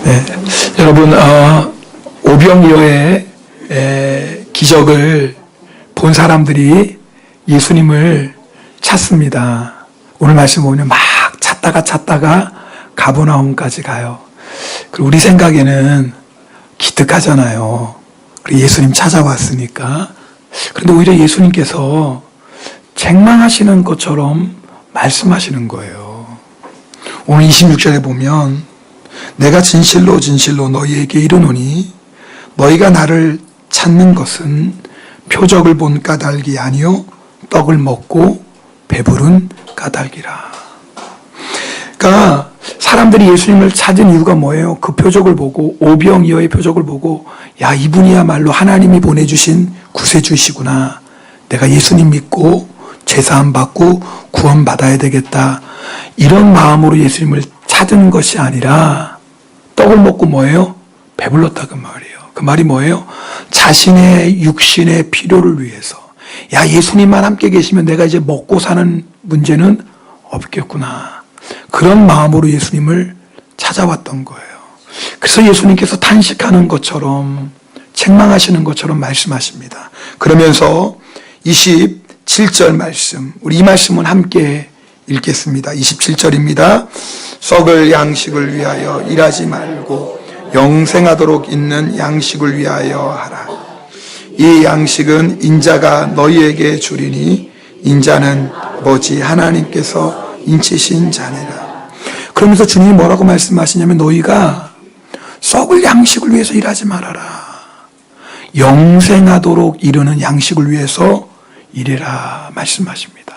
네, 여러분 오병이어의 기적을 본 사람들이 예수님을 찾습니다. 오늘 말씀 보면 막 찾다가 가버나움까지 가요. 그리고 우리 생각에는 기특하잖아요. 예수님 찾아왔으니까. 그런데 오히려 예수님께서 책망하시는 것처럼 말씀하시는 거예요. 오늘 26절에 보면 내가 진실로 너희에게 이르노니 너희가 나를 찾는 것은 표적을 본 까닭이 아니요 떡을 먹고 배부른 까닭이라. 그러니까 사람들이 예수님을 찾은 이유가 뭐예요? 그 표적을 보고, 오병이어의 표적을 보고, 야, 이분이야말로 하나님이 보내주신 구세주시구나. 내가 예수님 믿고 제사함 받고 구원 받아야 되겠다. 이런 마음으로 예수님을 찾은 것이 아니라 떡을 먹고 뭐예요? 배불렀다 그 말이에요. 그 말이 뭐예요? 자신의 육신의 필요를 위해서. 야, 예수님만 함께 계시면 내가 이제 먹고 사는 문제는 없겠구나. 그런 마음으로 예수님을 찾아왔던 거예요. 그래서 예수님께서 탄식하는 것처럼, 책망하시는 것처럼 말씀하십니다. 그러면서 27절 말씀, 우리 이 말씀은 함께 읽겠습니다. 27절입니다. 썩을 양식을 위하여 일하지 말고 영생하도록 있는 양식을 위하여 하라. 이 양식은 인자가 너희에게 주리니 인자는 아버지 하나님께서 인치신 자니라. 그러면서 주님이 뭐라고 말씀하시냐면 너희가 썩을 양식을 위해서 일하지 말아라. 영생하도록 이르는 양식을 위해서 일해라 말씀하십니다.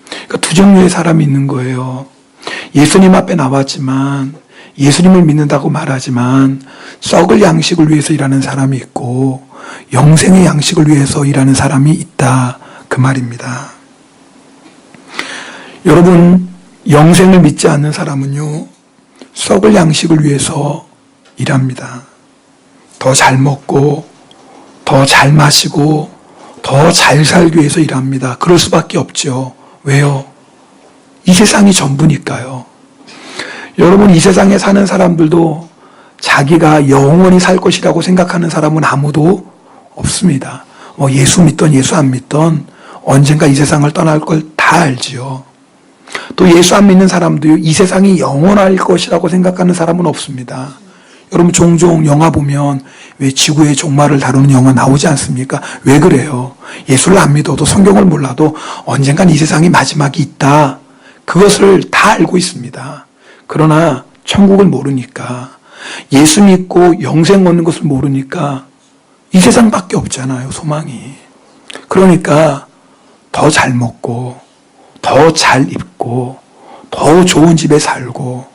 그러니까 두 종류의 사람이 있는 거예요. 예수님 앞에 나왔지만 예수님을 믿는다고 말하지만 썩을 양식을 위해서 일하는 사람이 있고 영생의 양식을 위해서 일하는 사람이 있다 그 말입니다. 여러분, 영생을 믿지 않는 사람은요 썩을 양식을 위해서 일합니다. 더 잘 먹고 더 잘 마시고 더 잘 살기 위해서 일합니다. 그럴 수밖에 없죠. 왜요? 이 세상이 전부니까요. 여러분, 이 세상에 사는 사람들도 자기가 영원히 살 것이라고 생각하는 사람은 아무도 없습니다. 예수 믿던 예수 안 믿던 언젠가 이 세상을 떠날 걸 다 알지요. 또 예수 안 믿는 사람도요, 이 세상이 영원할 것이라고 생각하는 사람은 없습니다. 여러분, 종종 영화 보면 왜 지구의 종말을 다루는 영화 나오지 않습니까? 왜 그래요? 예수를 안 믿어도 성경을 몰라도 언젠간 이 세상이 마지막이 있다. 그것을 다 알고 있습니다. 그러나 천국을 모르니까, 예수 믿고 영생 얻는 것을 모르니까 이 세상밖에 없잖아요, 소망이. 그러니까 더 잘 먹고 더 잘 입고 더 좋은 집에 살고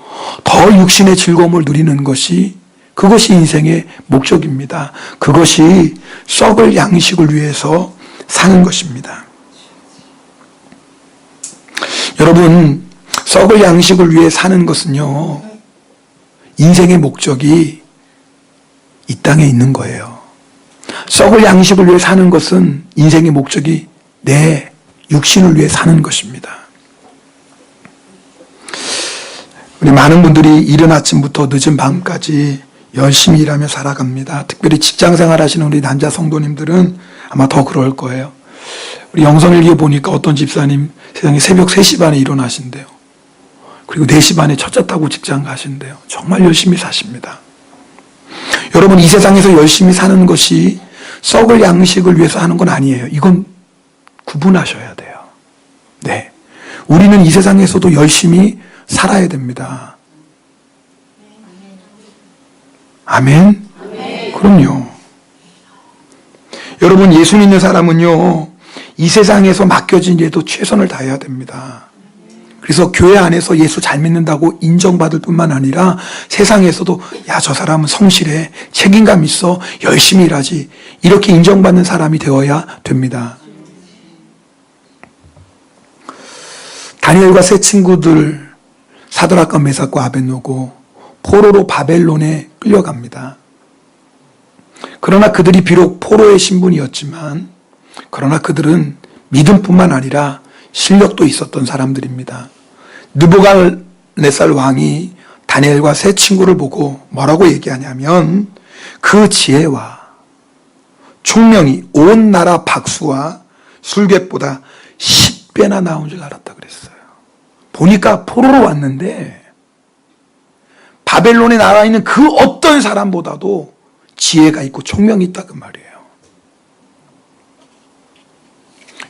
더 육신의 즐거움을 누리는 것이, 그것이 인생의 목적입니다. 그것이 썩을 양식을 위해서 사는 것입니다. 여러분, 썩을 양식을 위해 사는 것은요, 인생의 목적이 이 땅에 있는 거예요. 썩을 양식을 위해 사는 것은 인생의 목적이 내 육신을 위해 사는 것입니다. 우리 많은 분들이 이른 아침부터 늦은 밤까지 열심히 일하며 살아갑니다. 특별히 직장생활 하시는 우리 남자 성도님들은 아마 더 그럴 거예요. 우리 영성일기에 보니까 어떤 집사님 세상에 새벽 3시 반에 일어나신대요. 그리고 4시 반에 첫차 타고 직장 가신대요. 정말 열심히 사십니다. 여러분, 이 세상에서 열심히 사는 것이 썩을 양식을 위해서 하는 건 아니에요. 이건 구분하셔야 돼요. 네, 우리는 이 세상에서도 열심히 살아야 됩니다. 아멘? 그럼요. 여러분, 예수 믿는 사람은요, 이 세상에서 맡겨진 일에도 최선을 다해야 됩니다. 그래서 교회 안에서 예수 잘 믿는다고 인정받을 뿐만 아니라 세상에서도 야, 저 사람은 성실해, 책임감 있어, 열심히 일하지, 이렇게 인정받는 사람이 되어야 됩니다. 다니엘과 세 친구들 사드락과 메삭과 아벳노고 포로로 바벨론에 끌려갑니다. 그러나 그들이 비록 포로의 신분이었지만, 그러나 그들은 믿음뿐만 아니라 실력도 있었던 사람들입니다. 느부갓네살 왕이 다니엘과 세 친구를 보고 뭐라고 얘기하냐면 그 지혜와 총명이 온 나라 박수와 술객보다 10배나 나온 줄 알았다 그랬어요. 보니까 포로로 왔는데 바벨론에 나와 있는 그 어떤 사람보다도 지혜가 있고 총명이 있다 그 말이에요.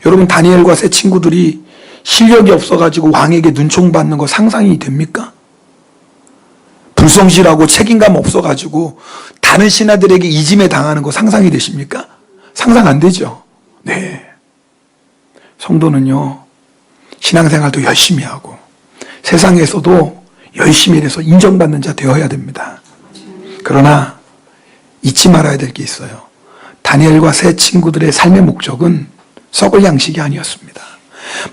여러분, 다니엘과 세 친구들이 실력이 없어가지고 왕에게 눈총받는 거 상상이 됩니까? 불성실하고 책임감 없어가지고 다른 신하들에게 이짐에 당하는 거 상상이 되십니까? 상상 안 되죠. 네. 성도는요, 신앙생활도 열심히 하고 세상에서도 열심히 일해서 인정받는 자 되어야 됩니다. 그러나 잊지 말아야 될 게 있어요. 다니엘과 세 친구들의 삶의 목적은 썩을 양식이 아니었습니다.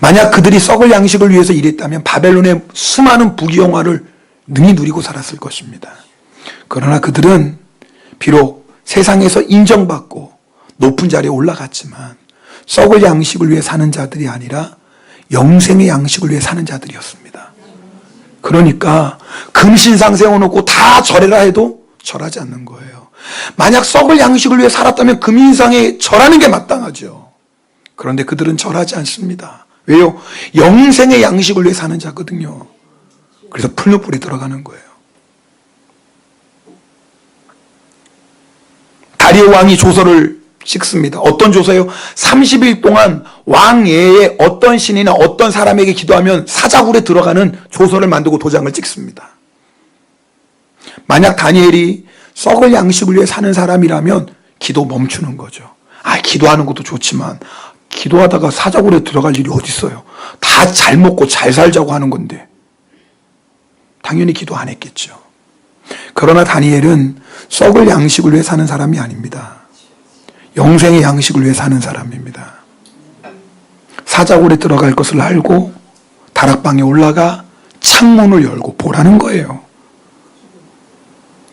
만약 그들이 썩을 양식을 위해서 일했다면 바벨론의 수많은 부귀영화를 능히 누리고 살았을 것입니다. 그러나 그들은 비록 세상에서 인정받고 높은 자리에 올라갔지만 썩을 양식을 위해 사는 자들이 아니라 영생의 양식을 위해 사는 자들이었습니다. 그러니까 금신상 세워놓고 다 절해라 해도 절하지 않는 거예요. 만약 썩을 양식을 위해 살았다면 금인상에 절하는 게 마땅하죠. 그런데 그들은 절하지 않습니다. 왜요? 영생의 양식을 위해 사는 자거든요. 그래서 풀무불에 들어가는 거예요. 다리오 왕이 조서를 찍습니다. 어떤 조서예요? 30일 동안 왕 외에 어떤 신이나 어떤 사람에게 기도하면 사자굴에 들어가는 조서를 만들고 도장을 찍습니다. 만약 다니엘이 썩을 양식을 위해 사는 사람이라면 기도 멈추는 거죠. 기도하는 것도 좋지만 기도하다가 사자굴에 들어갈 일이 어디 있어요? 다 잘 먹고 잘 살자고 하는 건데 당연히 기도 안 했겠죠. 그러나 다니엘은 썩을 양식을 위해 사는 사람이 아닙니다. 영생의 양식을 위해 사는 사람입니다. 사자굴에 들어갈 것을 알고 다락방에 올라가 창문을 열고 보라는 거예요.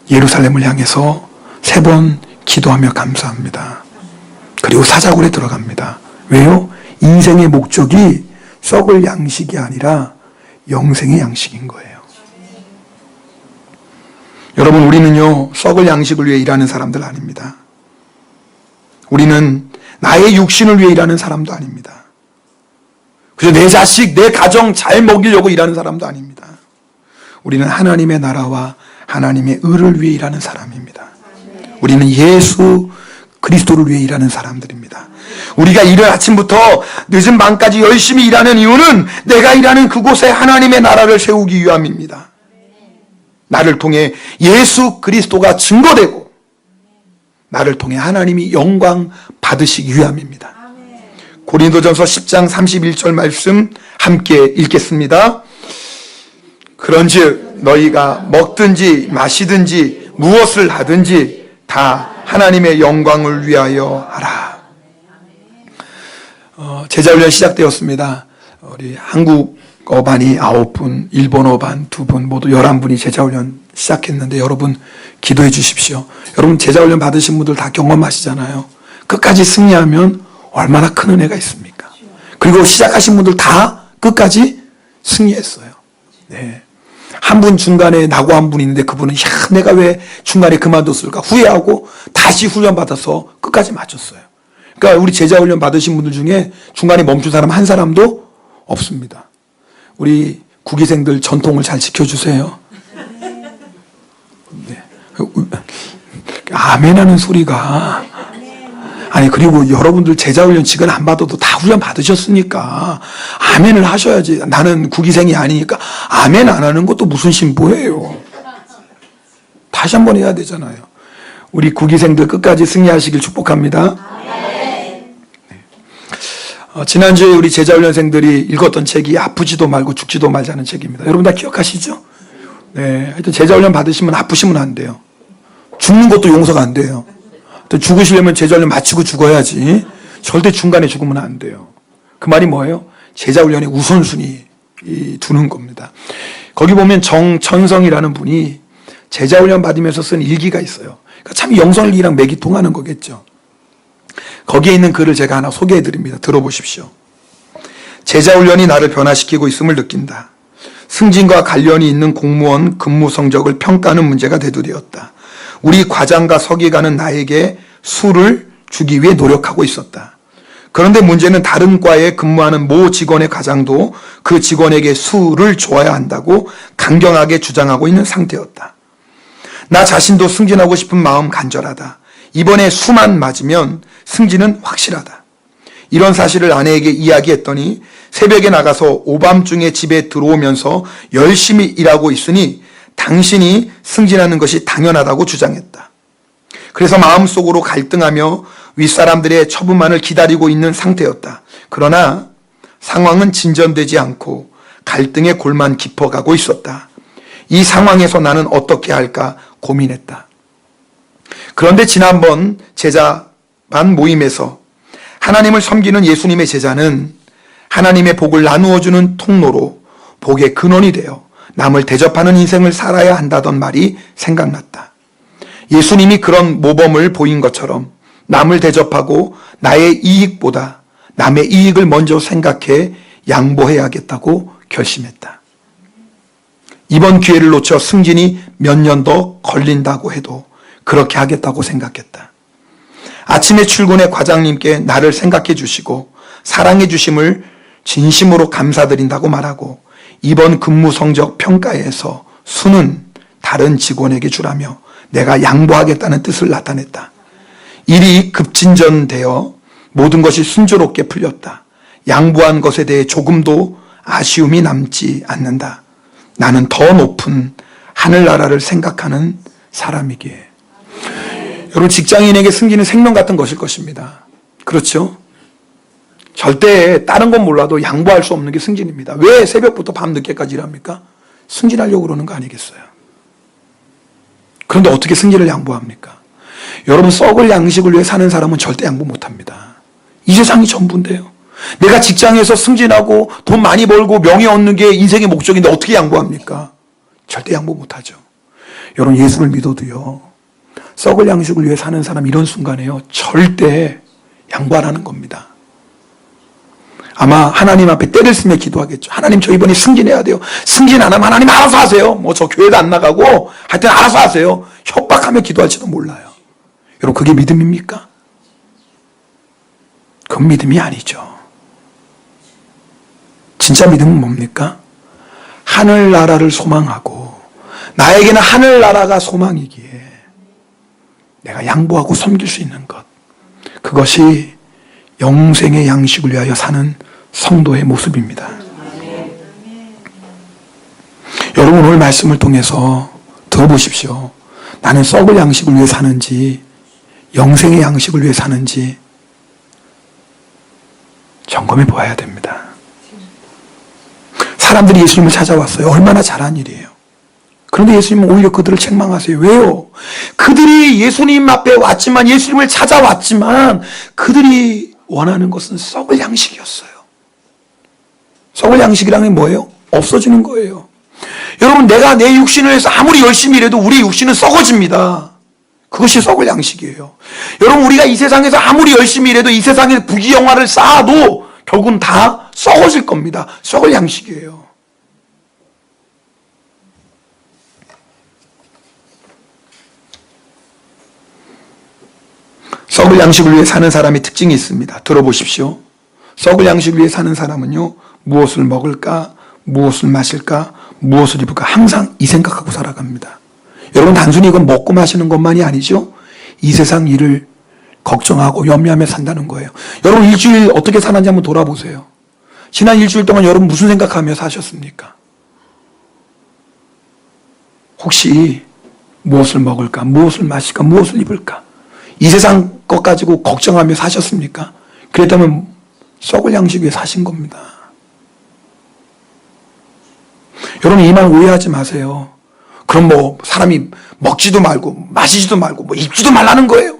예루살렘을 향해서 3번 기도하며 감사합니다. 그리고 사자굴에 들어갑니다. 왜요? 인생의 목적이 썩을 양식이 아니라 영생의 양식인 거예요. 여러분, 우리는요, 썩을 양식을 위해 일하는 사람들 아닙니다. 우리는 나의 육신을 위해 일하는 사람도 아닙니다. 그래서 내 자식, 내 가정 잘 먹이려고 일하는 사람도 아닙니다. 우리는 하나님의 나라와 하나님의 의를 위해 일하는 사람입니다. 우리는 예수 그리스도를 위해 일하는 사람들입니다. 우리가 이른 아침부터 늦은 밤까지 열심히 일하는 이유는 내가 일하는 그곳에 하나님의 나라를 세우기 위함입니다. 나를 통해 예수 그리스도가 증거되고 나를 통해 하나님이 영광 받으시기 위함입니다. 고린도전서 10장 31절 말씀 함께 읽겠습니다. 그런즉 너희가 먹든지 마시든지 무엇을 하든지 다 하나님의 영광을 위하여 하라. 제자훈련 시작되었습니다. 우리 한국어 반이 9분, 일본어 반 2분, 모두 11분이 제자훈련 시작했는데 여러분 기도해 주십시오. 여러분 제자훈련 받으신 분들 다 경험하시잖아요. 끝까지 승리하면 얼마나 큰 은혜가 있습니까? 그리고 시작하신 분들 다 끝까지 승리했어요. 네. 한 분 중간에 낙오한 분이 있는데 그분은 내가 왜 중간에 그만뒀을까 후회하고 다시 훈련 받아서 끝까지 마쳤어요. 그러니까 우리 제자훈련 받으신 분들 중에 중간에 멈춘 사람 한 사람도 없습니다. 우리 구기생들 전통을 잘 지켜주세요. 네. 아멘 하는 소리가 그리고 여러분들 제자훈련 지금 안 받아도 다 훈련 받으셨으니까 아멘을 하셔야지. 나는 구기생이 아니니까 아멘 안 하는 것도 무슨 신보예요. 다시 한번 해야 되잖아요. 우리 구기생들 끝까지 승리하시길 축복합니다. 네. 지난주에 우리 제자훈련생들이 읽었던 책이 아프지도 말고 죽지도 말자는 책입니다. 여러분 다 기억하시죠? 네. 하여튼 제자훈련 받으시면 아프시면 안 돼요. 죽는 것도 용서가 안 돼요. 또 죽으시려면 제자훈련 마치고 죽어야지. 절대 중간에 죽으면 안 돼요. 그 말이 뭐예요? 제자훈련의 우선순위 두는 겁니다. 거기 보면 정천성이라는 분이 제자훈련 받으면서 쓴 일기가 있어요. 그러니까 참 영성일기랑 맥이 통하는 거겠죠. 거기에 있는 글을 제가 하나 소개해 드립니다. 들어보십시오. 제자훈련이 나를 변화시키고 있음을 느낀다. 승진과 관련이 있는 공무원 근무 성적을 평가하는 문제가 대두되었다. 우리 과장과 서기관은 나에게 수를 주기 위해 노력하고 있었다. 그런데 문제는 다른 과에 근무하는 모 직원의 과장도 그 직원에게 수를 줘야 한다고 강경하게 주장하고 있는 상태였다. 나 자신도 승진하고 싶은 마음 간절하다. 이번에 수만 맞으면 승진은 확실하다. 이런 사실을 아내에게 이야기했더니 새벽에 나가서 오밤중에 집에 들어오면서 열심히 일하고 있으니 당신이 승진하는 것이 당연하다고 주장했다. 그래서 마음속으로 갈등하며 윗사람들의 처분만을 기다리고 있는 상태였다. 그러나 상황은 진전되지 않고 갈등의 골만 깊어가고 있었다. 이 상황에서 나는 어떻게 할까 고민했다. 그런데 지난번 제자반 모임에서 하나님을 섬기는 예수님의 제자는 하나님의 복을 나누어주는 통로로 복의 근원이 되어 남을 대접하는 인생을 살아야 한다던 말이 생각났다. 예수님이 그런 모범을 보인 것처럼 남을 대접하고 나의 이익보다 남의 이익을 먼저 생각해 양보해야겠다고 결심했다. 이번 기회를 놓쳐 승진이 몇 년 더 걸린다고 해도 그렇게 하겠다고 생각했다. 아침에 출근해 과장님께 나를 생각해 주시고 사랑해 주심을 진심으로 감사드린다고 말하고 이번 근무 성적 평가에서 수는 다른 직원에게 주라며 내가 양보하겠다는 뜻을 나타냈다. 일이 급진전되어 모든 것이 순조롭게 풀렸다. 양보한 것에 대해 조금도 아쉬움이 남지 않는다. 나는 더 높은 하늘나라를 생각하는 사람이기에. 여러분, 직장인에게 승진은 생명 같은 것일 것입니다. 그렇죠? 절대 다른 건 몰라도 양보할 수 없는 게 승진입니다. 왜 새벽부터 밤늦게까지 일합니까? 승진하려고 그러는 거 아니겠어요? 그런데 어떻게 승진을 양보합니까? 여러분, 썩을 양식을 위해 사는 사람은 절대 양보 못합니다. 이 세상이 전부인데요. 내가 직장에서 승진하고 돈 많이 벌고 명예 얻는 게 인생의 목적인데 어떻게 양보합니까? 절대 양보 못하죠. 여러분, 예수를 믿어도요, 썩을 양식을 위해 사는 사람 이런 순간에요, 절대 양보 안 하는 겁니다. 아마 하나님 앞에 때를 쓰며 기도하겠죠. 하나님, 저 이번에 승진해야 돼요. 승진 안 하면 하나님 알아서 하세요. 뭐 저 교회도 안 나가고 하여튼 알아서 하세요. 협박하며 기도할지도 몰라요. 여러분, 그게 믿음입니까? 그건 믿음이 아니죠. 진짜 믿음은 뭡니까? 하늘나라를 소망하고 나에게는 하늘나라가 소망이기에 내가 양보하고 섬길 수 있는 것, 그것이 영생의 양식을 위하여 사는 성도의 모습입니다. 여러분, 오늘 말씀을 통해서 들어보십시오. 나는 썩을 양식을 위해 사는지 영생의 양식을 위해 사는지 점검해 보아야 됩니다. 사람들이 예수님을 찾아왔어요. 얼마나 잘한 일이에요. 그런데 예수님은 오히려 그들을 책망하세요. 왜요? 그들이 예수님 앞에 왔지만, 예수님을 찾아왔지만 그들이 원하는 것은 썩을 양식이었어요. 썩을 양식이라는 게 뭐예요? 없어지는 거예요. 여러분, 내가 내 육신을 해서 아무리 열심히 일해도 우리 육신은 썩어집니다. 그것이 썩을 양식이에요. 여러분, 우리가 이 세상에서 아무리 열심히 일해도 이 세상에 부귀영화를 쌓아도 결국은 다 썩어질 겁니다. 썩을 양식이에요. 썩을 양식을 위해 사는 사람의 특징이 있습니다. 들어보십시오. 썩을 양식을 위해 사는 사람은요, 무엇을 먹을까, 무엇을 마실까, 무엇을 입을까, 항상 이 생각하고 살아갑니다. 여러분, 단순히 이건 먹고 마시는 것만이 아니죠. 이 세상 일을 걱정하고 염려하며 산다는 거예요. 여러분, 일주일 어떻게 사는지 한번 돌아보세요. 지난 일주일 동안 여러분 무슨 생각하며 사셨습니까? 혹시 무엇을 먹을까, 무엇을 마실까, 무엇을 입을까, 이 세상 것 가지고 걱정하며 사셨습니까? 그랬다면 썩을 양식 위에 사신 겁니다. 여러분, 이 말 오해하지 마세요. 그럼 뭐 사람이 먹지도 말고 마시지도 말고 뭐 입지도 말라는 거예요?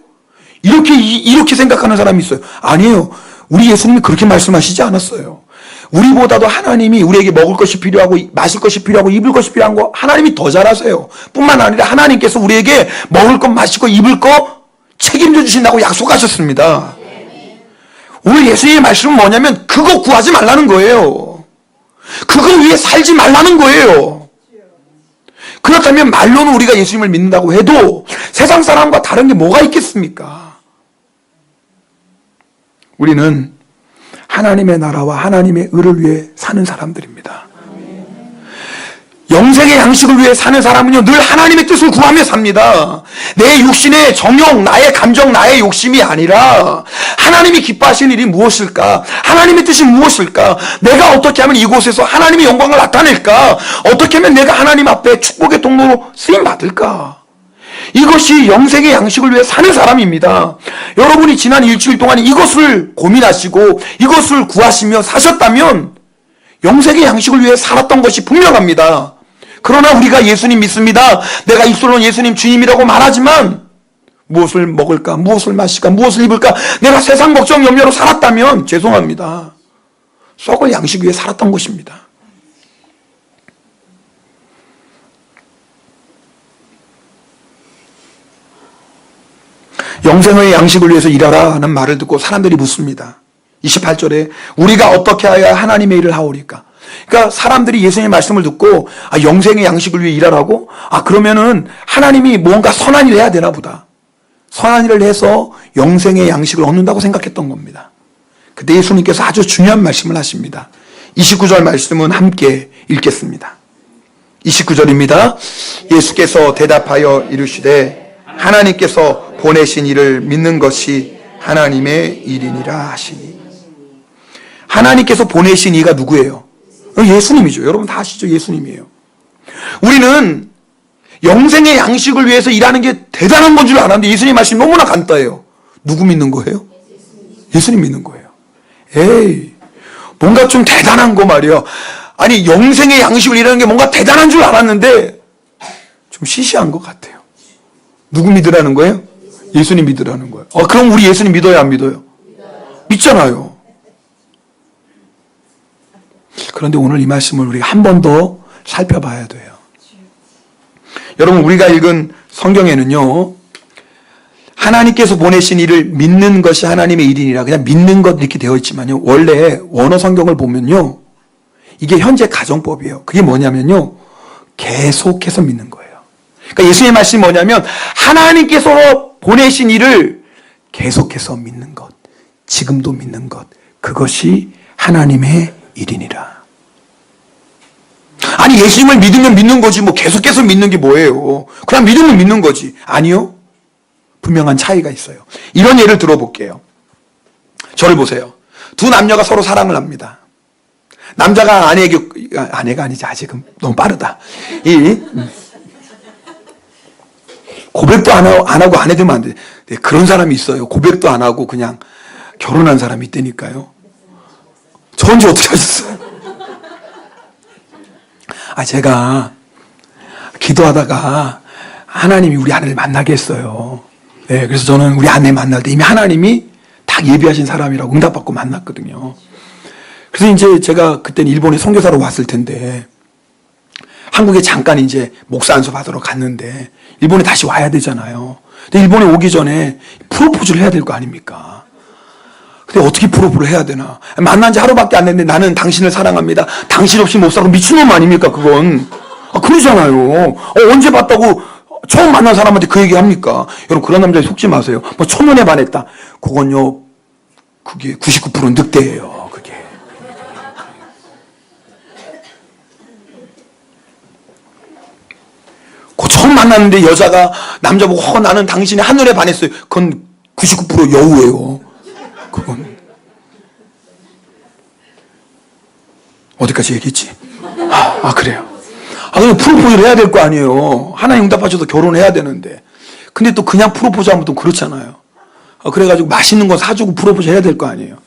이렇게 생각하는 사람이 있어요. 아니에요. 우리 예수님이 그렇게 말씀하시지 않았어요. 우리보다도 하나님이 우리에게 먹을 것이 필요하고 마실 것이 필요하고 입을 것이 필요한 거 하나님이 더 잘 아세요. 뿐만 아니라 하나님께서 우리에게 먹을 것, 마실 것, 입을 것 책임져 주신다고 약속하셨습니다. 오늘 예수님의 말씀은 뭐냐면 그거 구하지 말라는 거예요. 그걸 위해 살지 말라는 거예요. 그렇다면 말로는 우리가 예수님을 믿는다고 해도 세상 사람과 다른 게 뭐가 있겠습니까? 우리는 하나님의 나라와 하나님의 의를 위해 사는 사람들입니다. 영생의 양식을 위해 사는 사람은요, 늘 하나님의 뜻을 구하며 삽니다. 내 육신의 정욕, 나의 감정, 나의 욕심이 아니라 하나님이 기뻐하시는 일이 무엇일까? 하나님의 뜻이 무엇일까? 내가 어떻게 하면 이곳에서 하나님의 영광을 나타낼까? 어떻게 하면 내가 하나님 앞에 축복의 통로로 쓰임받을까? 이것이 영생의 양식을 위해 사는 사람입니다. 여러분이 지난 일주일 동안 이것을 고민하시고 이것을 구하시며 사셨다면 영생의 양식을 위해 살았던 것이 분명합니다. 그러나 우리가 예수님 믿습니다, 내가 입술로는 예수님 주님이라고 말하지만 무엇을 먹을까, 무엇을 마실까, 무엇을 입을까, 내가 세상 걱정 염려로 살았다면 죄송합니다, 썩을 양식 위해 살았던 것입니다. 영생의 양식을 위해서 일하라 하는 말을 듣고 사람들이 묻습니다. 28절에 우리가 어떻게 하여야 하나님의 일을 하오리까? 그러니까 사람들이 예수님의 말씀을 듣고 영생의 양식을 위해 일하라고? 그러면은 하나님이 뭔가 선한 일을 해야 되나 보다. 선한 일을 해서 영생의 양식을 얻는다고 생각했던 겁니다. 그때 예수님께서 아주 중요한 말씀을 하십니다. 29절 말씀은 함께 읽겠습니다. 29절입니다. 예수께서 대답하여 이르시되 하나님께서 보내신 이를 믿는 것이 하나님의 일이니라 하시니. 하나님께서 보내신 이가 누구예요? 예수님이죠. 여러분 다 아시죠? 예수님이에요. 우리는 영생의 양식을 위해서 일하는 게 대단한 건 줄 알았는데 예수님 말씀이 너무나 간단해요. 누구 믿는 거예요? 예수님 믿는 거예요. 에이, 뭔가 좀 대단한 거 말이에요. 아니, 영생의 양식을 일하는 게 뭔가 대단한 줄 알았는데 좀 시시한 것 같아요. 누구 믿으라는 거예요? 예수님 믿으라는 거예요. 그럼 우리 예수님 믿어요, 안 믿어요? 믿잖아요. 그런데 오늘 이 말씀을 우리가 한 번 더 살펴봐야 돼요. 여러분, 우리가 읽은 성경에는요, 하나님께서 보내신 일을 믿는 것이 하나님의 일이니라 그냥 믿는 것 이렇게 되어 있지만요, 원래 원어 성경을 보면요, 이게 현재 가정법이에요. 그게 뭐냐면요, 계속해서 믿는 거예요. 그러니까 예수님의 말씀이 뭐냐면 하나님께서 보내신 일을 계속해서 믿는 것, 지금도 믿는 것, 그것이 하나님의 일이니라. 아니, 예수님을 믿으면 믿는 거지 뭐 계속해서 믿는 게 뭐예요? 그냥 믿으면 믿는 거지. 아니요, 분명한 차이가 있어요. 이런 예를 들어볼게요. 저를 보세요. 두 남녀가 서로 사랑을 합니다. 남자가 아내가 아니지, 아직은 너무 빠르다. 고백도 안 하고 아내 되면 안 돼. 네, 그런 사람이 있어요. 고백도 안 하고 그냥 결혼한 사람이 있다니까요. 저 언제 어떻게 하셨어요? 제가 기도하다가 하나님이 우리 아내를 만나게 했어요. 네, 그래서 저는 우리 아내 만날 때 이미 하나님이 딱 예비하신 사람이라고 응답받고 만났거든요. 그래서 이제 제가 그때는 일본에 선교사로 왔을 텐데 한국에 잠깐 이제 목사 안수 받으러 갔는데 일본에 다시 와야 되잖아요. 근데 일본에 오기 전에 프로포즈를 해야 될 거 아닙니까? 근데 어떻게 프로포즈를 해야 되나? 만난 지 하루밖에 안 됐는데 나는 당신을 사랑합니다. 당신 없이 못 살고 미친놈 아닙니까, 그건? 그러잖아요. 언제 봤다고 처음 만난 사람한테 그 얘기 합니까? 여러분, 그런 남자에 속지 마세요. 뭐 초면에 반했다. 그건요, 그게 99%는 늑대예요, 그게. 처음 만났는데 여자가 남자 보고 나는 당신의 한눈에 반했어요. 그건 99% 여우예요. 그건 어디까지 얘기했지? 그래요. 그냥 프로포즈를 해야 될 거 아니에요. 하나님 응답하셔서 결혼해야 되는데. 근데 또 그냥 프로포즈 하면 또 그렇잖아요. 그래가지고 맛있는 거 사주고 프로포즈 해야 될 거 아니에요.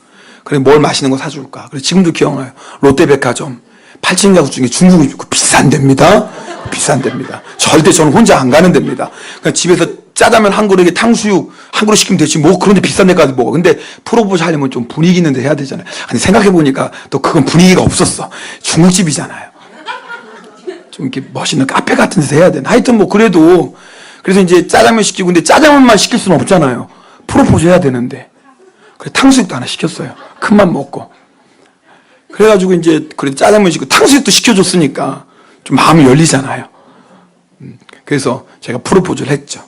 그래, 뭘 맛있는 거 사줄까? 그래, 지금도 기억나요. 롯데백화점 8층 가구 중에 중국이 비싼 데입니다. 비싼 데입니다. 절대 저는 혼자 안 가는 데입니다. 그러니까 집에서 짜장면 한 그릇에 탕수육 한 그릇 시키면 되지 뭐 그런데 비싼 데까지 먹어. 근데 프로포즈 하려면 좀 분위기 있는 데 해야 되잖아요. 근데 생각해보니까 또 그건 분위기가 없었어. 중국집이잖아요. 좀 이렇게 멋있는 카페 같은 데서 해야 되나. 하여튼 뭐 그래도 그래서 이제 짜장면 시키고 근데 짜장면만 시킬 수는 없잖아요. 프로포즈 해야 되는데. 그래, 탕수육도 하나 시켰어요. 큰맘 먹고. 그래가지고 이제 그래 짜장면 시키고 탕수육도 시켜줬으니까 좀 마음이 열리잖아요. 그래서 제가 프로포즈를 했죠.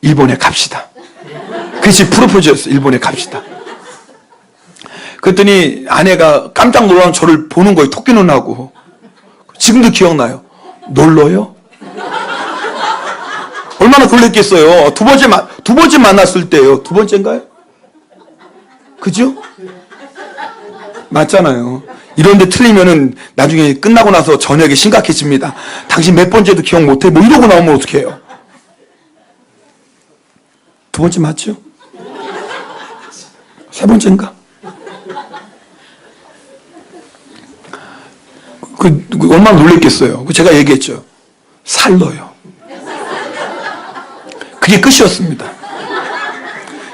일본에 갑시다. 그치, 프로포즈였어. 일본에 갑시다. 그랬더니 아내가 깜짝 놀라서 저를 보는 거예요. 토끼 눈하고. 지금도 기억나요. 놀러요? 얼마나 놀랬겠어요. 두 번째 만났을 때요. 두 번째인가요? 그죠? 맞잖아요. 이런데 틀리면은 나중에 끝나고 나서 저녁에 심각해집니다. 당신 몇 번째도 기억 못해? 뭐 이러고 나오면 어떡해요? 두 번째 맞죠? 세 번째인가? 얼마나 놀랬겠어요. 제가 얘기했죠. 살러요. 그게 끝이었습니다.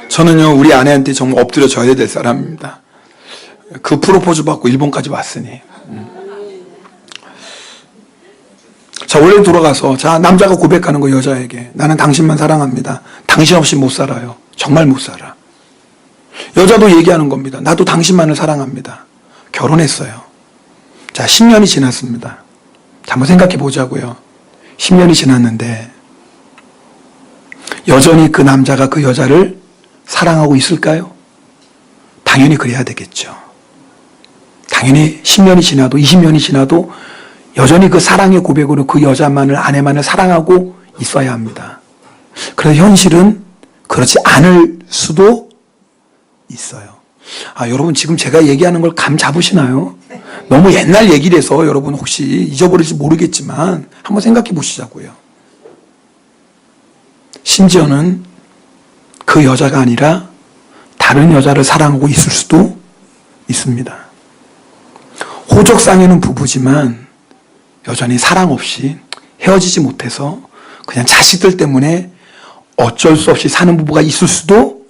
저는요, 우리 아내한테 정말 엎드려 져야 될 사람입니다. 그 프로포즈 받고 일본까지 왔으니. 자, 원래 돌아가서, 자, 남자가 고백하는 거 여자에게. 나는 당신만 사랑합니다. 당신 없이 못 살아요. 정말 못 살아. 여자도 얘기하는 겁니다. 나도 당신만을 사랑합니다. 결혼했어요. 자, 10년이 지났습니다. 자, 한번 생각해 보자고요. 10년이 지났는데 여전히 그 남자가 그 여자를 사랑하고 있을까요? 당연히 그래야 되겠죠. 당연히 10년이 지나도 20년이 지나도 여전히 그 사랑의 고백으로 그 여자만을, 아내만을 사랑하고 있어야 합니다. 그런데 현실은 그렇지 않을 수도 있어요. 아, 여러분 지금 제가 얘기하는 걸 감 잡으시나요? 너무 옛날 얘기라서 여러분 혹시 잊어버릴지 모르겠지만 한번 생각해 보시자고요. 심지어는 그 여자가 아니라 다른 여자를 사랑하고 있을 수도 있습니다. 호적상에는 부부지만 여전히 사랑 없이 헤어지지 못해서 그냥 자식들 때문에 어쩔 수 없이 사는 부부가 있을 수도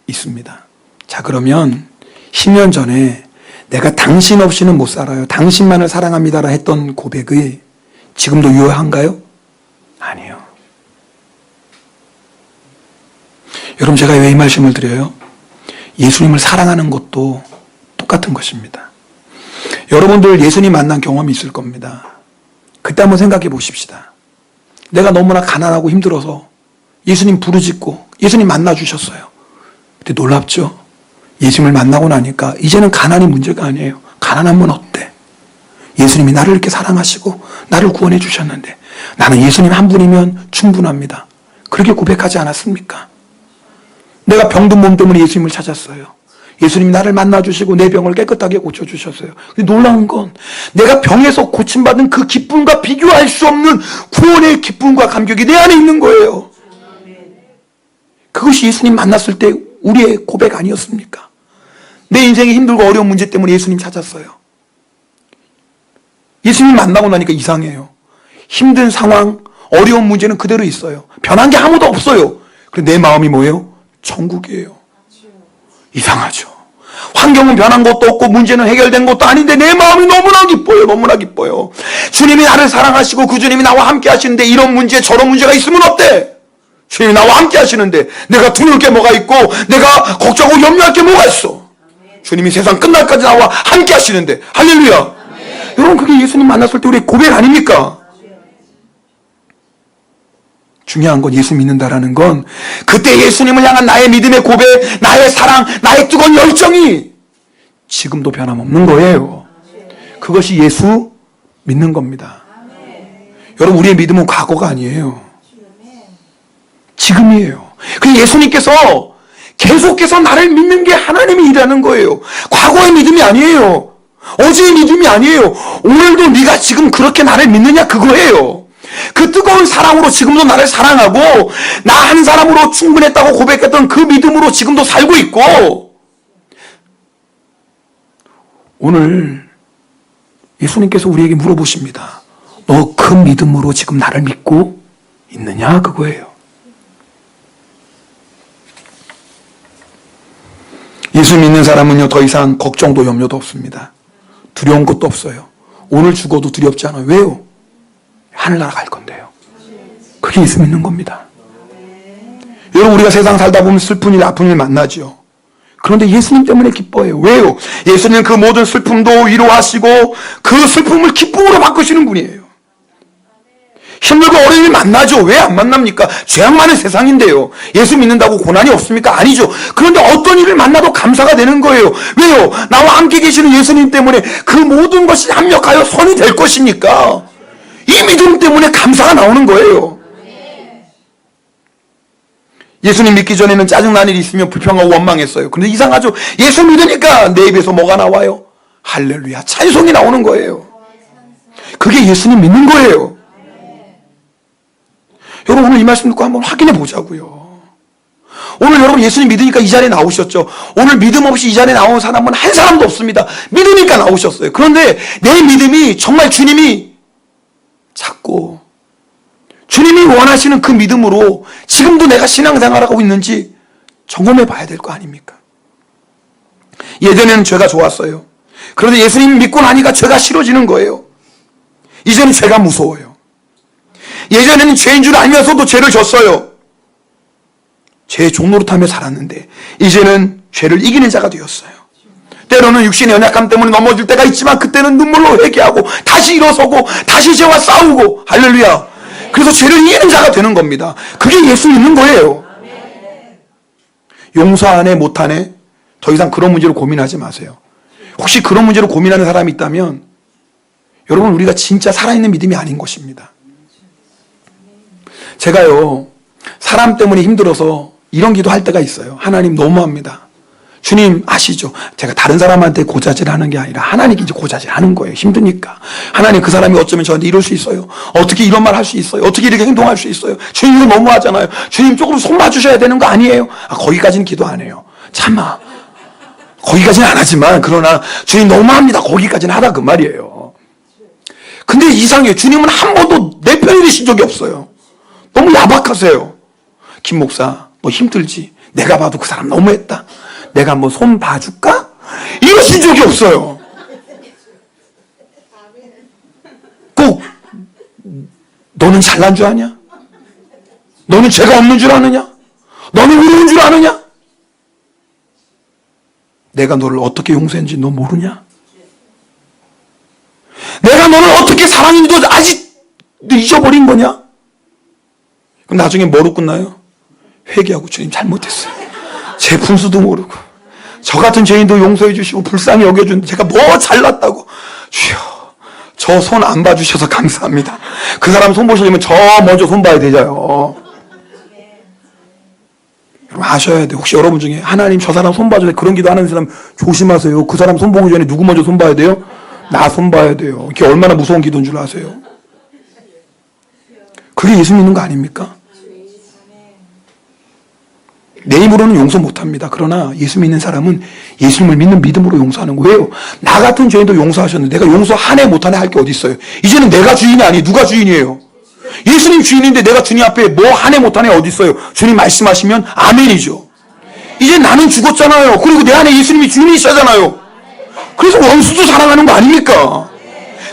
있습니다. 자, 그러면 10년 전에 내가 당신 없이는 못 살아요. 당신만을 사랑합니다라 했던 고백이 지금도 유효한가요? 아니에요. 여러분, 제가 왜 이 말씀을 드려요? 예수님을 사랑하는 것도 똑같은 것입니다. 여러분들 예수님 만난 경험이 있을 겁니다. 그때 한번 생각해 보십시다. 내가 너무나 가난하고 힘들어서 예수님 부르짖고 예수님 만나주셨어요. 근데 놀랍죠? 예수님을 만나고 나니까 이제는 가난이 문제가 아니에요. 가난하면 어때? 예수님이 나를 이렇게 사랑하시고 나를 구원해 주셨는데 나는 예수님 한 분이면 충분합니다. 그렇게 고백하지 않았습니까? 내가 병든 몸 때문에 예수님을 찾았어요. 예수님이 나를 만나주시고 내 병을 깨끗하게 고쳐주셨어요. 근데 놀라운 건 내가 병에서 고침받은 그 기쁨과 비교할 수 없는 구원의 기쁨과 감격이 내 안에 있는 거예요. 그것이 예수님 만났을 때 우리의 고백 아니었습니까? 내 인생이 힘들고 어려운 문제 때문에 예수님 찾았어요. 예수님 만나고 나니까 이상해요. 힘든 상황, 어려운 문제는 그대로 있어요. 변한 게 아무도 없어요. 그런데 내 마음이 뭐예요? 천국이에요. 이상하죠. 환경은 변한 것도 없고 문제는 해결된 것도 아닌데 내 마음이 너무나 기뻐요. 너무나 기뻐요. 주님이 나를 사랑하시고 그 주님이 나와 함께 하시는데 이런 문제 저런 문제가 있으면 어때? 주님이 나와 함께 하시는데 내가 두려울 게 뭐가 있고 내가 걱정하고 염려할 게 뭐가 있어? 주님이 세상 끝날까지 나와 함께 하시는데 할렐루야. 여러분, 그게 예수님 만났을 때 우리의 고백 아닙니까? 중요한 건 예수 믿는다라는 건 그때 예수님을 향한 나의 믿음의 고백, 나의 사랑, 나의 뜨거운 열정이 지금도 변함없는 거예요. 그것이 예수 믿는 겁니다. 여러분, 우리의 믿음은 과거가 아니에요. 지금이에요. 그 예수님께서 계속해서 나를 믿는 게 하나님이 일하는 거예요. 과거의 믿음이 아니에요. 어제의 믿음이 아니에요. 오늘도 네가 지금 그렇게 나를 믿느냐 그거예요. 그 뜨거운 사랑으로 지금도 나를 사랑하고 나 한 사람으로 충분했다고 고백했던 그 믿음으로 지금도 살고 있고 오늘 예수님께서 우리에게 물어보십니다. 너 그 믿음으로 지금 나를 믿고 있느냐 그거예요. 예수 믿는 사람은요 더 이상 걱정도 염려도 없습니다. 두려운 것도 없어요. 오늘 죽어도 두렵지 않아요. 왜요? 하늘나라 갈 건데요. 그게 예수 믿는 겁니다. 여러분, 우리가 세상 살다 보면 슬픈 일, 아픈 일 만나죠. 그런데 예수님 때문에 기뻐해요. 왜요? 예수님은 그 모든 슬픔도 위로하시고 그 슬픔을 기쁨으로 바꾸시는 분이에요. 힘들고 어려운 일 만나죠. 왜 안 만납니까? 죄악 많은 세상인데요. 예수 믿는다고 고난이 없습니까? 아니죠. 그런데 어떤 일을 만나도 감사가 되는 거예요. 왜요? 나와 함께 계시는 예수님 때문에 그 모든 것이 합력하여 선이 될 것이니까 이 믿음 때문에 감사가 나오는 거예요. 예수님 믿기 전에는 짜증나는 일이 있으면 불평하고 원망했어요. 그런데 이상하죠. 예수 믿으니까 내 입에서 뭐가 나와요? 할렐루야, 찬송이 나오는 거예요. 그게 예수님 믿는 거예요. 여러분, 오늘 이 말씀 듣고 한번 확인해 보자고요. 오늘 여러분 예수님 믿으니까 이 자리에 나오셨죠. 오늘 믿음 없이 이 자리에 나온 사람은 한 사람도 없습니다. 믿으니까 나오셨어요. 그런데 내 믿음이 정말 주님이 찾고 주님이 원하시는 그 믿음으로 지금도 내가 신앙생활을 하고 있는지 점검해 봐야 될 거 아닙니까? 예전에는 죄가 좋았어요. 그런데 예수님 믿고 나니까 죄가 싫어지는 거예요. 이제는 죄가 무서워요. 예전에는 죄인 줄 알면서도 죄를 졌어요. 죄의 종노릇하며 살았는데 이제는 죄를 이기는 자가 되었어요. 때로는 육신의 연약함 때문에 넘어질 때가 있지만 그때는 눈물로 회개하고 다시 일어서고 다시 죄와 싸우고, 할렐루야. 그래서 죄를 이기는 자가 되는 겁니다. 그게 예수 믿는 거예요. 용서하네 못하네 더 이상 그런 문제로 고민하지 마세요. 혹시 그런 문제로 고민하는 사람이 있다면 여러분, 우리가 진짜 살아있는 믿음이 아닌 것입니다. 제가요, 사람 때문에 힘들어서 이런 기도할 때가 있어요. 하나님 너무합니다. 주님 아시죠? 제가 다른 사람한테 고자질하는 게 아니라 하나님께 이제 고자질하는 거예요. 힘드니까. 하나님, 그 사람이 어쩌면 저한테 이럴 수 있어요. 어떻게 이런 말 할 수 있어요? 어떻게 이렇게 행동할 수 있어요? 주님, 이거 너무하잖아요. 주님, 조금 손 봐주셔야 되는 거 아니에요? 거기까지는 기도 안 해요. 참아. 거기까지는 안 하지만 그러나 주님 너무합니다. 거기까지는 하라 그 말이에요. 근데 이상해요. 주님은 한 번도 내 편이 되신 적이 없어요. 너무 야박하세요. 김 목사, 너 힘들지? 내가 봐도 그 사람 너무했다. 내가 한번 손 봐줄까? 이러신 적이 없어요. 꼭 너는 잘난 줄 아냐? 너는 죄가 없는 줄 아느냐? 너는 의로운 줄 아느냐? 내가 너를 어떻게 용서했는지 너 모르냐? 내가 너를 어떻게 사랑했는지 너 아직 잊어버린 거냐? 그럼 나중에 뭐로 끝나요? 회개하고 주님 잘못했어요. 제 분수도 모르고 저 같은 죄인도 용서해 주시고 불쌍히 여겨주는데 제가 뭐 잘났다고. 주여, 저 손 안 봐주셔서 감사합니다. 그 사람 손 보시려면 저 먼저 손 봐야 되죠. 여러분 아셔야 돼요. 혹시 여러분 중에 하나님 저 사람 손 봐줘야 그런 기도 하는 사람 조심하세요. 그 사람 손 보기 전에 누구 먼저 손 봐야 돼요? 나 손 봐야 돼요. 이게 얼마나 무서운 기도인 줄 아세요? 그게 예수 믿는 거 아닙니까? 내 힘으로는 용서 못합니다. 그러나 예수 믿는 사람은 예수님을 믿는 믿음으로 용서하는 거예요. 나 같은 죄인도 용서하셨는데 내가 용서 하네 못하네 할 게 어디 있어요? 이제는 내가 주인이 아니 누가 주인이에요? 예수님 주인인데 내가 주님 앞에 뭐 하네 못하네 어디 있어요? 주님 말씀하시면 아멘이죠. 이제 나는 죽었잖아요. 그리고 내 안에 예수님이 주인이시잖아요. 그래서 원수도 사랑하는 거 아닙니까?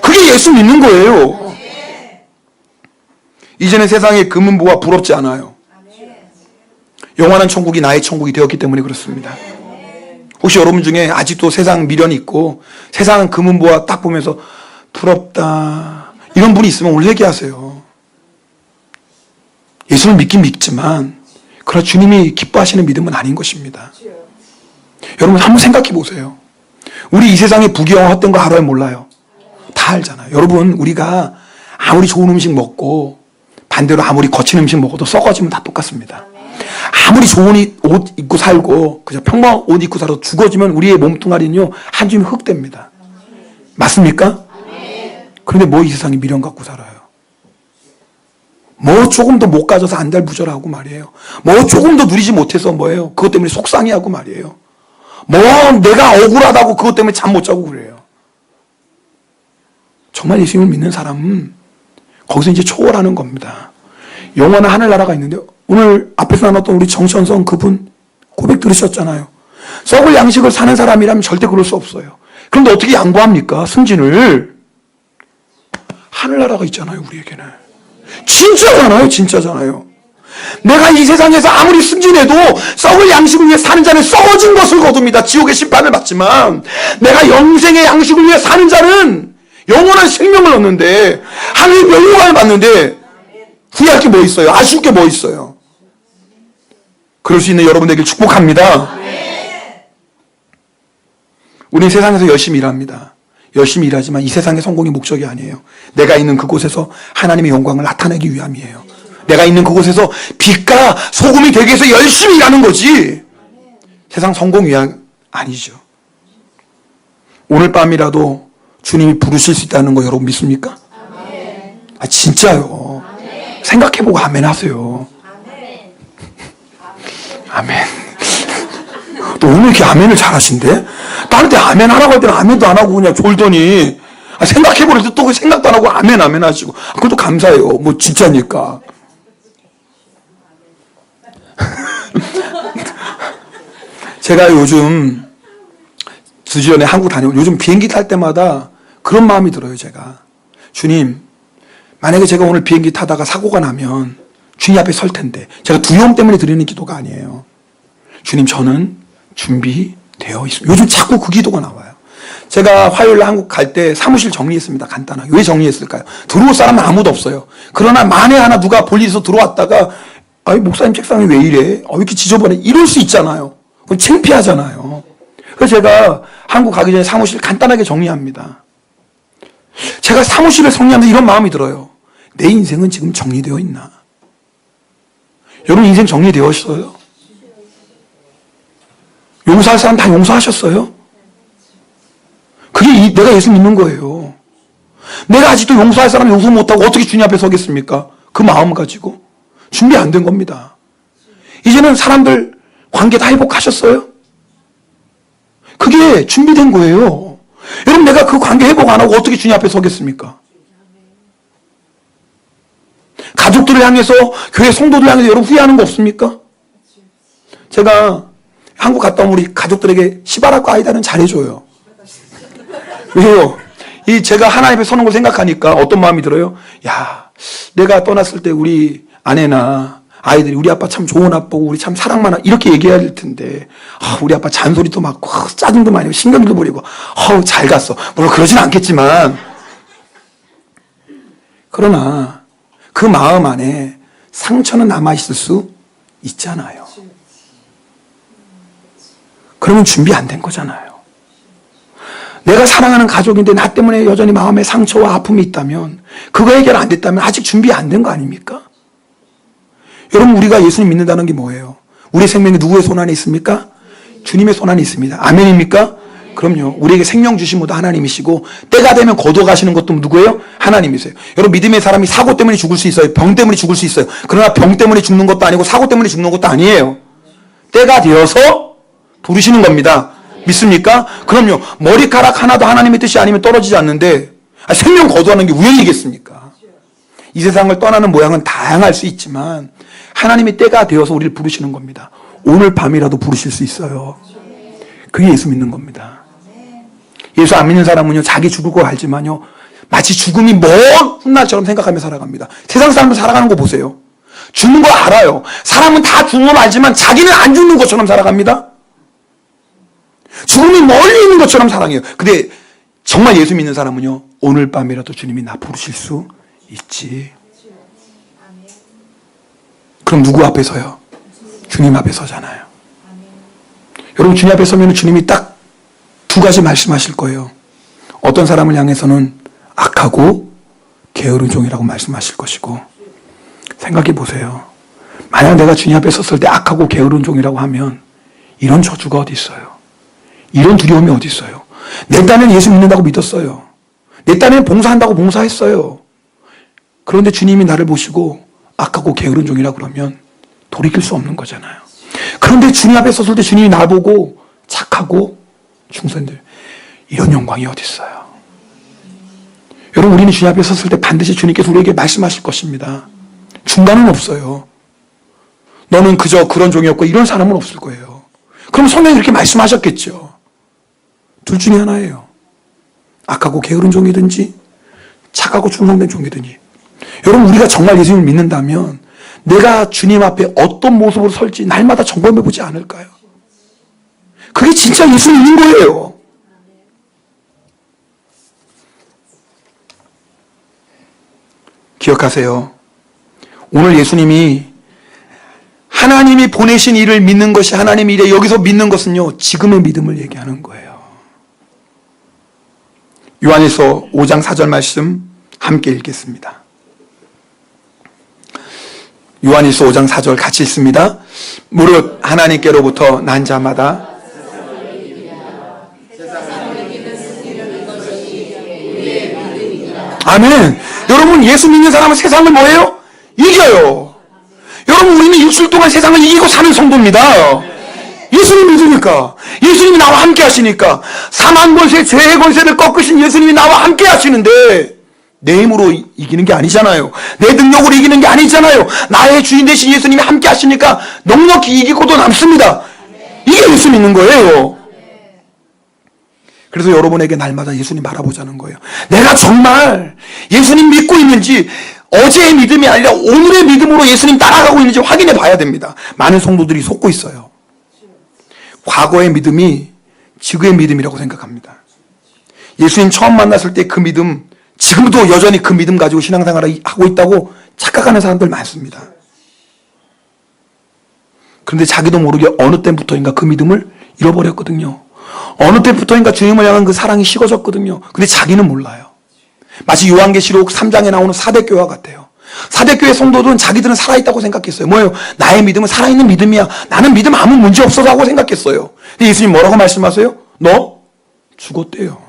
그게 예수 믿는 거예요. 이제는 세상의 금은보화 부럽지 않아요. 영원한 천국이 나의 천국이 되었기 때문에 그렇습니다. 혹시 여러분 중에 아직도 세상 미련이 있고 세상 금은보화 딱 보면서 부럽다 이런 분이 있으면 오늘 회개하세요. 예수를 믿긴 믿지만 그러나 주님이 기뻐하시는 믿음은 아닌 것입니다. 여러분 한번 생각해 보세요. 우리 이 세상의 부귀영화 헛된 거 알아요 몰라요? 다 알잖아요. 여러분 우리가 아무리 좋은 음식 먹고 반대로 아무리 거친 음식 먹어도 썩어지면 다 똑같습니다. 아무리 좋은 옷 입고 살고 그저 평범한 옷 입고 살아도 죽어지면 우리의 몸뚱아리는요 한 줌이 흙 됩니다. 맞습니까? 그런데 뭐 이 세상에 미련 갖고 살아요. 뭐 조금 더 못 가져서 안달부절하고 말이에요. 뭐 조금 더 누리지 못해서 뭐예요? 그것 때문에 속상해하고 말이에요. 뭐 내가 억울하다고 그것 때문에 잠 못 자고 그래요. 정말 예수님을 믿는 사람은 거기서 이제 초월하는 겁니다. 영원한 하늘나라가 있는데 오늘 앞에서 나눴던 우리 정천성 그분 고백 들으셨잖아요. 썩을 양식을 사는 사람이라면 절대 그럴 수 없어요. 그런데 어떻게 양보합니까? 승진을. 하늘나라가 있잖아요 우리에게는. 진짜잖아요. 진짜잖아요. 내가 이 세상에서 아무리 승진해도 썩을 양식을 위해 사는 자는 썩어진 것을 거둡니다. 지옥의 심판을 받지만 내가 영생의 양식을 위해 사는 자는 영원한 생명을 얻는데 하늘의 영광을 받는데 후회할 게 뭐 있어요? 아쉬울 게 뭐 있어요? 그럴 수 있는 여러분 되길 축복합니다. 우리 세상에서 열심히 일합니다. 열심히 일하지만 이 세상의 성공이 목적이 아니에요. 내가 있는 그곳에서 하나님의 영광을 나타내기 위함이에요. 내가 있는 그곳에서 빛과 소금이 되기 위해서 열심히 일하는 거지 세상 성공 위함 아니죠. 오늘 밤이라도 주님이 부르실 수 있다는 거 여러분 믿습니까? 아 진짜요. 생각해보고 아멘 하세요. 아멘. 또 오늘 이렇게 아멘을 잘하신대? 다른 때 아멘 하라고 할 때는 아멘도 안 하고 그냥 졸더니 생각해보릴 때 또 생각도 안 하고 아멘 하시고 그것도 감사해요. 뭐 진짜니까. 제가 요즘 2주 전에 한국 다녀오고 요즘 비행기 탈 때마다 그런 마음이 들어요. 제가 주님 만약에 제가 오늘 비행기 타다가 사고가 나면 주님 앞에 설 텐데 제가 두려움 때문에 드리는 기도가 아니에요. 주님 저는 준비되어 있습니다. 요즘 자꾸 그 기도가 나와요. 제가 화요일에 한국 갈 때 사무실 정리했습니다. 간단하게. 왜 정리했을까요? 들어올 사람은 아무도 없어요. 그러나 만에 하나 누가 볼 일이 있어서 들어왔다가 아이 목사님 책상이 왜 이래? 왜 이렇게 지저분해? 이럴 수 있잖아요. 그건 창피하잖아요. 그래서 제가 한국 가기 전에 사무실 간단하게 정리합니다. 제가 사무실을 정리하면서 이런 마음이 들어요. 내 인생은 지금 정리되어 있나? 여러분 인생 정리되었어요? 용서할 사람 다 용서하셨어요? 그게 내가 예수 믿는 거예요. 내가 아직도 용서할 사람 용서 못하고 어떻게 주님 앞에 서겠습니까? 그 마음 가지고 준비 안 된 겁니다. 이제는 사람들 관계 다 회복하셨어요? 그게 준비된 거예요. 여러분 내가 그 관계 회복 안 하고 어떻게 주님 앞에 서겠습니까? 가족들을 향해서 교회 성도들을 향해서 여러분 후회하는 거 없습니까? 제가 한국 갔다 오면 우리 가족들에게 시바라과 아이다는 잘해줘요. 왜요? 제가 하나님 앞에 서는 걸 생각하니까 어떤 마음이 들어요? 야, 내가 떠났을 때 우리 아내나 아이들이 우리 아빠 참 좋은 아빠고 우리 참 사랑만 하고 이렇게 얘기해야 될 텐데 우리 아빠 잔소리도 많고 짜증도 많이 하고 신경도 부리고 잘 갔어. 물론 그러진 않겠지만 그러나 그 마음 안에 상처는 남아있을 수 있잖아요. 그러면 준비 안 된 거잖아요. 내가 사랑하는 가족인데 나 때문에 여전히 마음에 상처와 아픔이 있다면 그거 해결 안 됐다면 아직 준비 안 된 거 아닙니까? 여러분 우리가 예수님 믿는다는 게 뭐예요? 우리 생명이 누구의 손 안에 있습니까? 주님의 손 안에 있습니다. 아멘입니까? 그럼요. 우리에게 생명 주신 분도 하나님이시고 때가 되면 거둬가시는 것도 누구예요? 하나님이세요. 여러분 믿음의 사람이 사고 때문에 죽을 수 있어요. 병 때문에 죽을 수 있어요. 그러나 병 때문에 죽는 것도 아니고 사고 때문에 죽는 것도 아니에요. 때가 되어서 부르시는 겁니다. 믿습니까? 그럼요. 머리카락 하나도 하나님의 뜻이 아니면 떨어지지 않는데 생명 거두하는 게 우연이겠습니까? 이 세상을 떠나는 모양은 다양할 수 있지만 하나님의 때가 되어서 우리를 부르시는 겁니다. 오늘 밤이라도 부르실 수 있어요. 그게 예수 믿는 겁니다. 예수 안 믿는 사람은요 자기 죽을 거 알지만요 마치 죽음이 먼 훗날처럼 생각하며 살아갑니다. 세상 사람들 살아가는 거 보세요. 죽는 거 알아요. 사람은 다 죽는 걸 알지만 자기는 안 죽는 것처럼 살아갑니다. 죽음이 멀리 있는 것처럼 사랑해요. 근데 정말 예수 믿는 사람은요 오늘 밤이라도 주님이 나 부르실 수 있지. 그럼 누구 앞에 서요? 주님 앞에 서잖아요. 여러분 주님 앞에 서면 주님이 딱 두 가지 말씀하실 거예요. 어떤 사람을 향해서는 악하고 게으른 종이라고 말씀하실 것이고 생각해 보세요. 만약 내가 주님 앞에 섰을 때 악하고 게으른 종이라고 하면 이런 저주가 어디 있어요? 이런 두려움이 어디 있어요? 내 딴에는 예수 믿는다고 믿었어요. 내 딴에는 봉사한다고 봉사했어요. 그런데 주님이 나를 보시고 악하고 게으른 종이라 그러면 돌이킬 수 없는 거잖아요. 그런데 주님 앞에 섰을 때 주님이 나보고 착하고 충성들 이런 영광이 어디 있어요? 여러분 우리는 주님 앞에 섰을 때 반드시 주님께서 우리에게 말씀하실 것입니다. 중간은 없어요. 너는 그저 그런 종이었고 이런 사람은 없을 거예요. 그럼 성경이 그렇게 말씀하셨겠죠. 둘 중에 하나예요. 악하고 게으른 종이든지 착하고 충성된 종이든지. 여러분 우리가 정말 예수님을 믿는다면 내가 주님 앞에 어떤 모습으로 설지 날마다 점검해 보지 않을까요? 그게 진짜 예수님인 거예요. 기억하세요. 오늘 예수님이 하나님이 보내신 일을 믿는 것이 하나님의 일에, 여기서 믿는 것은요, 지금의 믿음을 얘기하는 거예요. 요한일서 5장 4절 말씀 함께 읽겠습니다. 요한일서 5장 4절 같이 읽습니다. 무릇 하나님께로부터 난 자마다 아멘. 여러분, 예수 믿는 사람은 세상을 뭐예요? 이겨요. 여러분, 우리는 일주일 동안 세상을 이기고 사는 성도입니다. 예수님 믿으니까, 예수님이 나와 함께 하시니까, 사망 권세, 죄의 권세를 꺾으신 예수님이 나와 함께 하시는데, 내 힘으로 이기는 게 아니잖아요. 내 능력으로 이기는 게 아니잖아요. 나의 주인 되신 예수님이 함께 하시니까 넉넉히 이기고도 남습니다. 이게 예수 믿는 거예요. 그래서 여러분에게 날마다 예수님 바라보자는 거예요. 내가 정말 예수님 믿고 있는지, 어제의 믿음이 아니라 오늘의 믿음으로 예수님 따라가고 있는지 확인해 봐야 됩니다. 많은 성도들이 속고 있어요. 과거의 믿음이 지금의 믿음이라고 생각합니다. 예수님 처음 만났을 때 그 믿음, 지금도 여전히 그 믿음 가지고 신앙생활을 하고 있다고 착각하는 사람들 많습니다. 그런데 자기도 모르게 어느 때부터인가 그 믿음을 잃어버렸거든요. 어느 때부터인가 주님을 향한 그 사랑이 식어졌거든요. 근데 자기는 몰라요. 마치 요한계시록 3장에 나오는 사대교회와 같아요. 사대교회 성도들은 자기들은 살아있다고 생각했어요. 뭐예요? 나의 믿음은 살아있는 믿음이야. 나는 믿음 아무 문제 없어서 하고 생각했어요. 근데 예수님 뭐라고 말씀하세요? 너 죽었대요.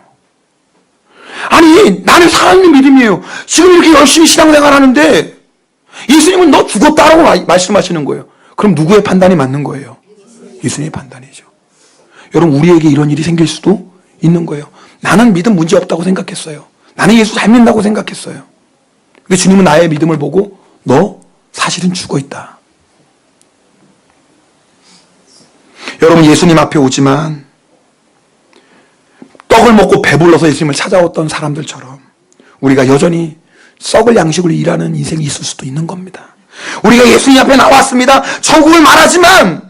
아니, 나는 살아있는 믿음이에요. 지금 이렇게 열심히 신앙생활 하는데 예수님은 너 죽었다라고 말씀하시는 거예요. 그럼 누구의 판단이 맞는 거예요? 예수님의 판단이죠. 여러분, 우리에게 이런 일이 생길 수도 있는 거예요. 나는 믿음 문제 없다고 생각했어요. 나는 예수 잘 믿는다고 생각했어요. 근데 주님은 나의 믿음을 보고 너 사실은 죽어있다. 여러분, 예수님 앞에 오지만 떡을 먹고 배불러서 예수님을 찾아왔던 사람들처럼 우리가 여전히 썩을 양식으로 일하는 인생이 있을 수도 있는 겁니다. 우리가 예수님 앞에 나왔습니다. 천국을 말하지만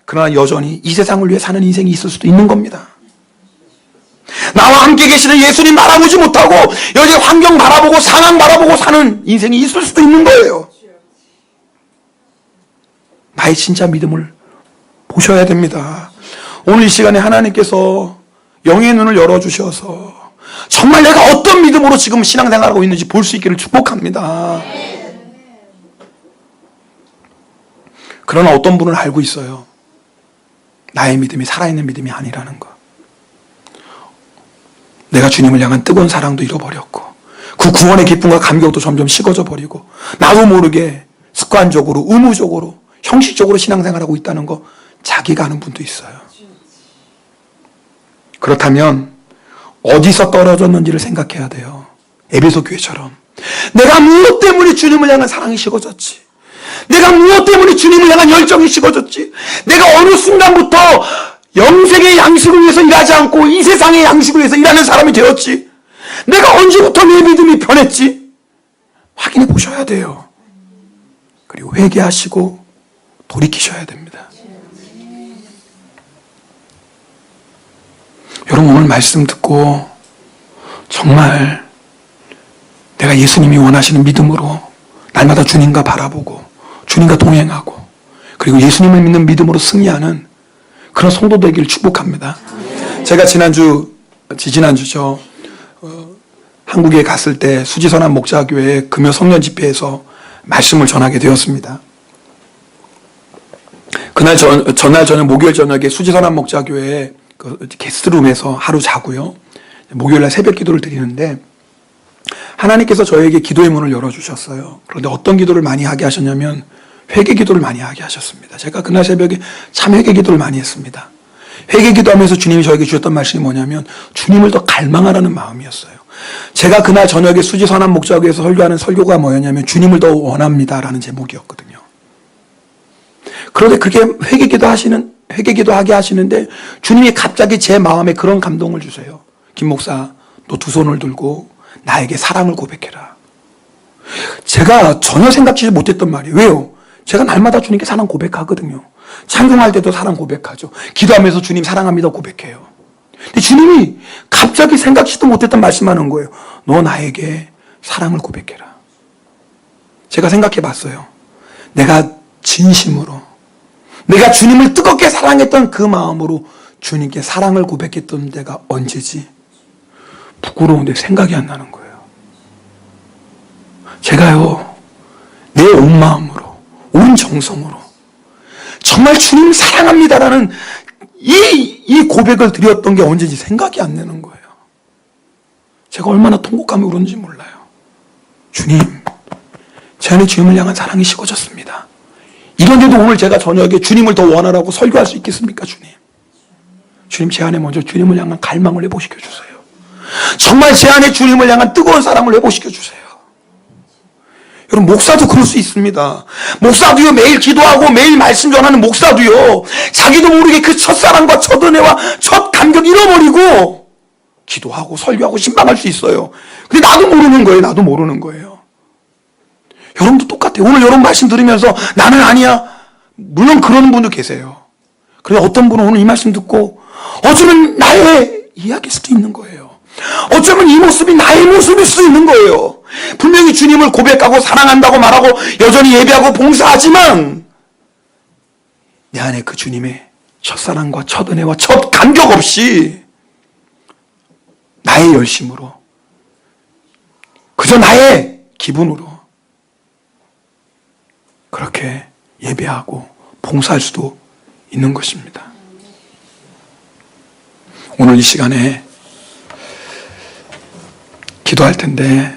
그러나 여전히 이 세상을 위해 사는 인생이 있을 수도 있는 겁니다. 나와 함께 계시는 예수님 바라보지 못하고 여전히 환경 바라보고 상황 바라보고 사는 인생이 있을 수도 있는 거예요. 나의 진짜 믿음을 보셔야 됩니다. 오늘 이 시간에 하나님께서 영의 눈을 열어주셔서 정말 내가 어떤 믿음으로 지금 신앙생활하고 있는지 볼 수 있기를 축복합니다. 그러나 어떤 분은 알고 있어요. 나의 믿음이 살아있는 믿음이 아니라는 것. 내가 주님을 향한 뜨거운 사랑도 잃어버렸고 그 구원의 기쁨과 감격도 점점 식어져 버리고 나도 모르게 습관적으로 의무적으로 형식적으로 신앙생활하고 있다는 거 자기가 아는 분도 있어요. 그렇다면 어디서 떨어졌는지를 생각해야 돼요. 에베소 교회처럼 내가 무엇 때문에 주님을 향한 사랑이 식어졌지? 내가 무엇 때문에 주님을 향한 열정이 식어졌지? 내가 어느 순간부터 영생의 양식을 위해서 일하지 않고 이 세상의 양식을 위해서 일하는 사람이 되었지? 내가 언제부터 내 믿음이 변했지? 확인해 보셔야 돼요. 그리고 회개하시고 돌이키셔야 됩니다. 여러분, 오늘 말씀 듣고 정말 내가 예수님이 원하시는 믿음으로 날마다 주님과 바라보고 주님과 동행하고 그리고 예수님을 믿는 믿음으로 승리하는 그런 성도 되기를 축복합니다. 제가 지난주죠. 한국에 갔을 때 수지선한 목자교회 금요 성년 집회에서 말씀을 전하게 되었습니다. 그날 전날 저녁 목요일 저녁에 수지선한 목자교회 그 게스트룸에서 하루 자고요. 목요일날 새벽 기도를 드리는데 하나님께서 저에게 기도의 문을 열어주셨어요. 그런데 어떤 기도를 많이 하게 하셨냐면 회개 기도를 많이 하게 하셨습니다. 제가 그날 새벽에 참 회개 기도를 많이 했습니다. 회개 기도하면서 주님이 저에게 주셨던 말씀이 뭐냐면 주님을 더 갈망하라는 마음이었어요. 제가 그날 저녁에 수지선한 목자교회에서 설교하는 설교가 뭐였냐면 주님을 더 원합니다라는 제목이었거든요. 그런데 그렇게 회개 기도하게 하시는데 주님이 갑자기 제 마음에 그런 감동을 주세요. 김 목사, 너 두 손을 들고 나에게 사랑을 고백해라. 제가 전혀 생각지 못했던 말이에요. 왜요? 제가 날마다 주님께 사랑 고백하거든요. 찬송할 때도 사랑 고백하죠. 기도하면서 주님 사랑합니다 고백해요. 근데 주님이 갑자기 생각지도 못했던 말씀하는 거예요. 너 나에게 사랑을 고백해라. 제가 생각해 봤어요. 내가 진심으로, 내가 주님을 뜨겁게 사랑했던 그 마음으로 주님께 사랑을 고백했던 때가 언제지? 부끄러운데 생각이 안 나는 거예요. 제가요, 내 온 마음으로, 온 정성으로 정말 주님 사랑합니다라는 이 고백을 드렸던 게 언제인지 생각이 안 나는 거예요. 제가 얼마나 통곡하며 울었는지 몰라요. 주님, 제 안에 주님을 향한 사랑이 식어졌습니다. 이런데도 오늘 제가 저녁에 주님을 더 원하라고 설교할 수 있겠습니까, 주님? 주님, 제 안에 먼저 주님을 향한 갈망을 회복시켜 주세요. 정말 제 안에 주님을 향한 뜨거운 사랑을 회복시켜 주세요. 여러분, 목사도 그럴 수 있습니다. 목사도요, 매일 기도하고 매일 말씀 전하는 목사도요, 자기도 모르게 그 첫사랑과 첫 은혜와 첫 감격 잃어버리고 기도하고 설교하고 신방할 수 있어요. 근데 나도 모르는 거예요. 나도 모르는 거예요. 여러분도 똑같아요. 오늘 여러분 말씀 들으면서 나는 아니야. 물론 그런 분도 계세요. 그런데 어떤 분은 오늘 이 말씀 듣고 어쩌면 나의 이야기일 수도 있는 거예요. 어쩌면 이 모습이 나의 모습일 수도 있는 거예요. 분명히 주님을 고백하고 사랑한다고 말하고 여전히 예배하고 봉사하지만 내 안에 그 주님의 첫사랑과 첫 은혜와 첫 감격 없이 나의 열심으로, 그저 나의 기분으로 그렇게 예배하고 봉사할 수도 있는 것입니다. 오늘 이 시간에 기도할 텐데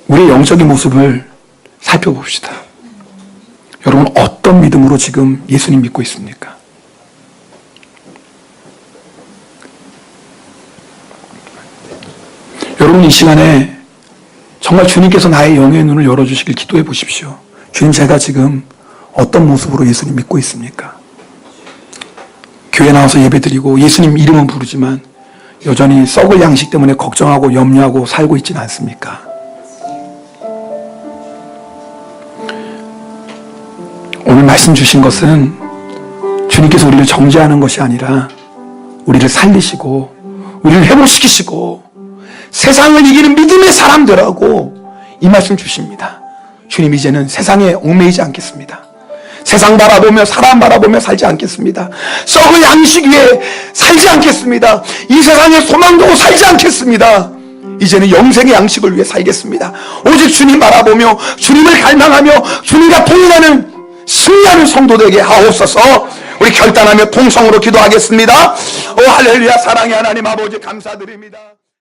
우리의 영적인 모습을 살펴봅시다. 여러분, 어떤 믿음으로 지금 예수님 믿고 있습니까? 여러분, 이 시간에 정말 주님께서 나의 영의 눈을 열어주시길 기도해 보십시오. 주님, 제가 지금 어떤 모습으로 예수님 믿고 있습니까? 교회 나와서 예배드리고 예수님 이름은 부르지만 여전히 썩을 양식 때문에 걱정하고 염려하고 살고 있지는 않습니까? 오늘 말씀 주신 것은 주님께서 우리를 정죄하는 것이 아니라 우리를 살리시고 우리를 회복시키시고 세상을 이기는 믿음의 사람들하고 이 말씀 주십니다. 주님, 이제는 세상에 얽매이지 않겠습니다. 세상 바라보며 사람 바라보며 살지 않겠습니다. 썩은 양식 위에 살지 않겠습니다. 이 세상에 소망 두고 살지 않겠습니다. 이제는 영생의 양식을 위해 살겠습니다. 오직 주님 바라보며 주님을 갈망하며 주님과 동행하는 승리하는 성도되게 하옵소서. 우리 결단하며 통성으로 기도하겠습니다. 오 할렐루야. 사랑의 하나님 아버지 감사드립니다.